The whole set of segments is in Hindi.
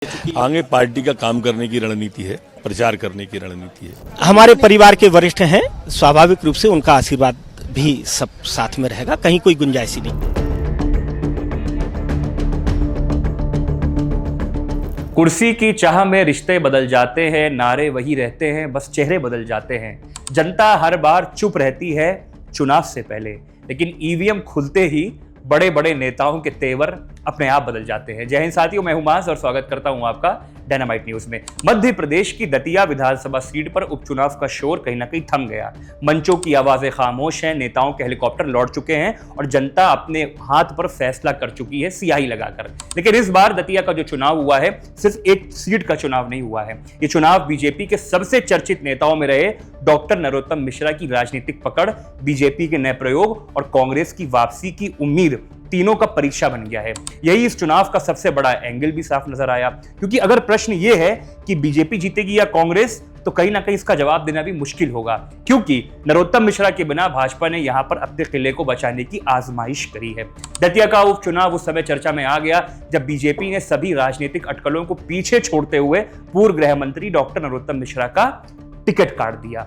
आगे पार्टी का काम करने की रणनीति है, प्रचार करने की रणनीति है। हमारे परिवार के वरिष्ठ हैं, स्वाभाविक रूप से उनका आशीर्वाद भी सब साथ में रहेगा, कहीं कोई गुंजाइश ही नहीं। कुर्सी की चाह में रिश्ते बदल जाते हैं, नारे वही रहते हैं, बस चेहरे बदल जाते हैं। जनता हर बार चुप रहती है चुनाव से पहले, लेकिन ईवीएम खुलते ही बड़े बड़े नेताओं के तेवर अपने आप बदल जाते हैं। जय हिंद साथियों, मैं हुमास और स्वागत करता हूं आपका डायनामाइट न्यूज में। मध्य प्रदेश की दतिया विधानसभा सीट पर उपचुनाव का शोर कहीं ना कहीं थम गया। मंचों की आवाजें खामोश हैं, नेताओं के हेलीकॉप्टर लौट चुके हैं और जनता अपने हाथ पर फैसला कर चुकी है सियाही लगाकर। लेकिन इस बार दतिया का जो चुनाव हुआ है, सिर्फ एक सीट का चुनाव नहीं हुआ है। ये चुनाव बीजेपी के सबसे चर्चित नेताओं में रहे डॉक्टर नरोत्तम मिश्रा की राजनीतिक पकड़, बीजेपी के नए प्रयोग और कांग्रेस की वापसी की उम्मीद, तीनों का परीक्षा बन गया है। यही इस चुनाव का सबसे बड़ा एंगल भी साफ नजर आया, क्योंकि अगर प्रश्न यह है कि बीजेपी जीतेगी या कांग्रेस, तो कहीं ना कहीं इसका जवाब देना भी मुश्किल होगा, क्योंकि नरोत्तम मिश्रा के बिना भाजपा ने यहां पर अपने किले को बचाने की आजमाइश करी है। दतिया का उपचुनाव उस समय चर्चा में आ गया जब बीजेपी ने सभी राजनीतिक अटकलों को पीछे छोड़ते हुए पूर्व गृह मंत्री डॉक्टर नरोत्तम मिश्रा का टिकट काट दिया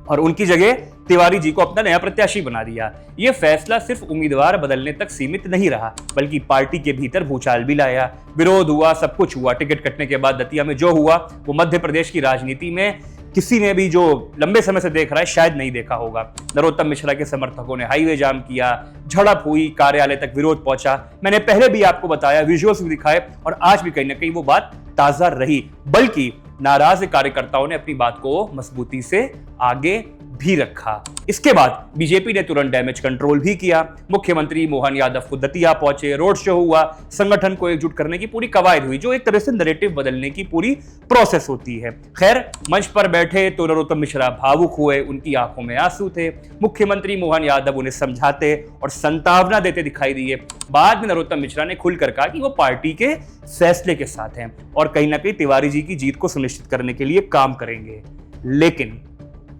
और उनकी जगह तिवारी जी को अपना नया प्रत्याशी बना दिया। यह फैसला सिर्फ उम्मीदवार बदलने तक सीमित नहीं रहा, बल्कि पार्टी के भीतर भूचाल भी लाया। विरोध हुआ, सब कुछ हुआ। टिकट कटने के बाद दतिया में जो हुआ वो मध्य प्रदेश की राजनीति में किसी ने भी जो लंबे समय से देख रहा है शायद नहीं देखा होगा। नरोत्तम मिश्रा के समर्थकों ने हाईवे जाम किया, झड़प हुई, कार्यालय तक विरोध पहुंचा। मैंने पहले भी आपको बताया, विजुअल्स भी दिखाए, और आज भी कहीं ना कहीं वो बात ताजा रही, बल्कि नाराज कार्यकर्ताओं ने अपनी बात को मजबूती से आगे भी रखा। इसके बाद बीजेपी ने तुरंत डैमेज कंट्रोल भी किया। मुख्यमंत्री मोहन यादव खुद दतिया पहुंचे, रोड शो हुआ, संगठन को एकजुट करने की पूरी कवायद हुई, जो एक तरह से नैरेटिव बदलने की पूरी प्रोसेस होती है। खैर, मंच पर बैठे तो नरोत्तम मिश्रा भावुक हुए, उनकी आंखों में आंसू थे। मुख्यमंत्री मोहन यादव उन्हें समझाते और संतावना देते दिखाई दिए। बाद में नरोत्तम मिश्रा ने खुलकर कहा कि वो पार्टी के फैसले के साथ हैं और कहीं ना कहीं तिवारी जी की जीत को सुनिश्चित करने के लिए काम करेंगे। लेकिन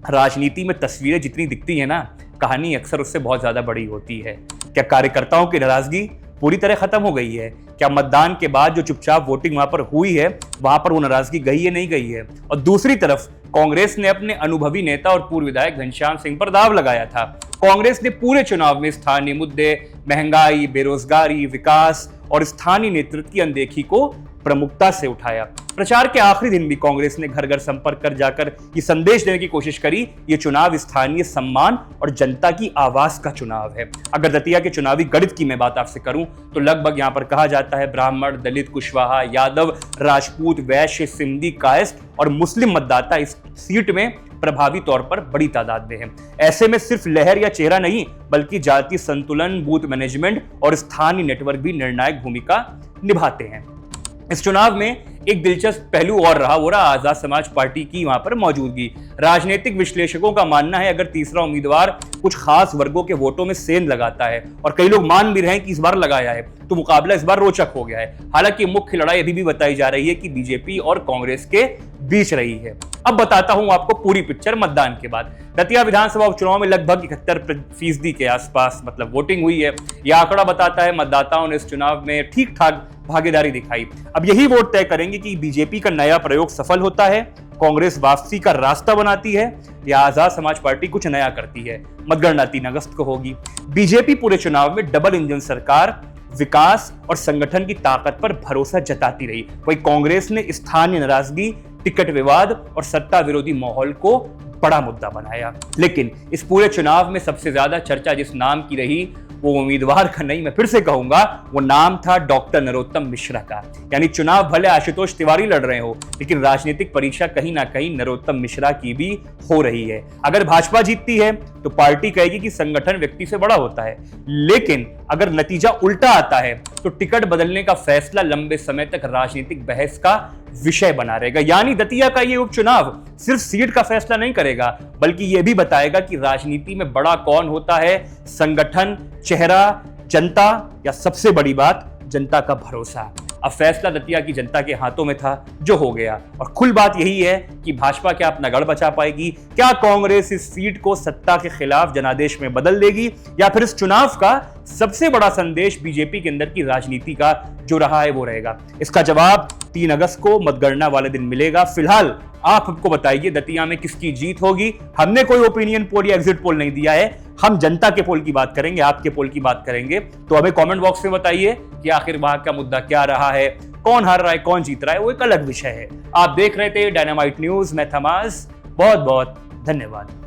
राजनीति में तस्वीरें जितनी दिखती है ना, कहानी अक्सर उससे बहुत ज्यादा बड़ी होती है। क्या कार्यकर्ताओं की नाराजगी पूरी तरह खत्म हो गई है? क्या मतदान के बाद जो चुपचाप वोटिंग वहां पर हुई है, वहां पर वो नाराजगी गई है, नहीं गई है? और दूसरी तरफ कांग्रेस ने अपने अनुभवी नेता और पूर्व विधायक घनश्याम सिंह पर दाव लगाया था। कांग्रेस ने पूरे चुनाव में स्थानीय मुद्दे, महंगाई, बेरोजगारी, विकास और स्थानीय नेतृत्व की अनदेखी को प्रमुखता से उठाया। प्रचार के आखिरी दिन भी कांग्रेस ने घर घर संपर्क कर जाकर ये संदेश देने की कोशिश करी, ये चुनाव स्थानीय सम्मान और जनता की आवाज का चुनाव है। अगर दतिया के चुनावी गणित की मैं बात आपसे करूं तो लगभग यहां पर कहा जाता है ब्राह्मण, दलित, कुशवाहा, यादव, राजपूत, वैश्य, सिंधी, कायस्थ और मुस्लिम मतदाता इस सीट में प्रभावी तौर पर बड़ी तादाद में है। ऐसे में सिर्फ लहर या चेहरा नहीं, बल्कि जातीय संतुलन, बूथ मैनेजमेंट और स्थानीय नेटवर्क भी निर्णायक भूमिका निभाते हैं। इस चुनाव में एक दिलचस्प पहलू और रहा, वो रहा आजाद समाज पार्टी की वहां पर मौजूदगी। राजनीतिक विश्लेषकों का मानना है अगर तीसरा उम्मीदवार कुछ खास वर्गों के वोटों में सेंध लगाता है, और कई लोग मान भी रहे हैं कि इस बार लगाया है, तो मुकाबला इस बार रोचक हो गया है। हालांकि मुख्य लड़ाई अभी भी बताई जा रही है कि बीजेपी और कांग्रेस के बीच रही है। अब बताता हूं आपको पूरी पिक्चर मतदान के बाद। दतिया विधानसभा उपचुनाव में लगभग 71% के आसपास मतलब वोटिंग हुई है। यह आंकड़ा बताता है मतदाताओं ने इस चुनाव में ठीक ठाक भागीदारी दिखाई। अब यही वोट तय करेंगे कि बीजेपी का नया प्रयोग सफल होता है, कांग्रेस वापसी का रास्ता बनाती है, या आजाद समाज पार्टी कुछ नया करती है। मतगणना 3 अगस्त को होगी। बीजेपी पूरे चुनाव में डबल इंजन सरकार, विकास और संगठन की ताकत पर भरोसा जताती रही। वहीं कांग्रेस ने स्थानीय नाराजगी, टिकट विवाद और सत्ता विरोधी माहौल को बड़ा मुद्दा बनाया। लेकिन इस पूरे चुनाव में सबसे ज्यादा चर्चा जिस नाम की रही, वो उम्मीदवार का नहीं, मैं फिर से कहूंगा, वो नाम था डॉक्टर नरोत्तम मिश्रा का। यानी चुनाव भले आशुतोष तिवारी लड़ रहे हो, लेकिन राजनीतिक परीक्षा कहीं ना कहीं नरोत्तम मिश्रा की भी हो रही है। अगर भाजपा जीतती है तो पार्टी कहेगी कि संगठन व्यक्ति से बड़ा होता है, लेकिन अगर नतीजा उल्टा आता है तो टिकट बदलने का फैसला लंबे समय तक राजनीतिक बहस का विषय बना रहेगा। यानी दतिया का ये उपचुनाव सिर्फ सीट का फैसला नहीं करेगा, बल्कि यह भी बताएगा कि राजनीति में बड़ा कौन होता है, संगठन, चेहरा, जनता, या सबसे बड़ी बात जनता का भरोसा। अब फैसला दतिया की जनता के हाथों में था, जो हो गया। और खुल बात यही है कि भाजपा क्या अपना गढ़ बचा पाएगी, क्या कांग्रेस इस सीट को सत्ता के खिलाफ जनादेश में बदल देगी, या फिर इस चुनाव का सबसे बड़ा संदेश बीजेपी के अंदर की राजनीति का जो रहा है वो रहेगा। इसका जवाब 3 अगस्त को मतगणना वाले दिन मिलेगा। फिलहाल आप हमको बताइए दतिया में किसकी जीत होगी। हमने कोई ओपिनियन पोल या एग्जिट पोल नहीं दिया है, हम जनता के पोल की बात करेंगे, आपके पोल की बात करेंगे। तो हमें कमेंट बॉक्स में बताइए कि आखिर वहां का मुद्दा क्या रहा है, कौन हार रहा है, कौन जीत रहा है, वो एक अलग विषय है। आप देख रहे थे डायनामाइट न्यूज, मैं थमास, बहुत बहुत धन्यवाद।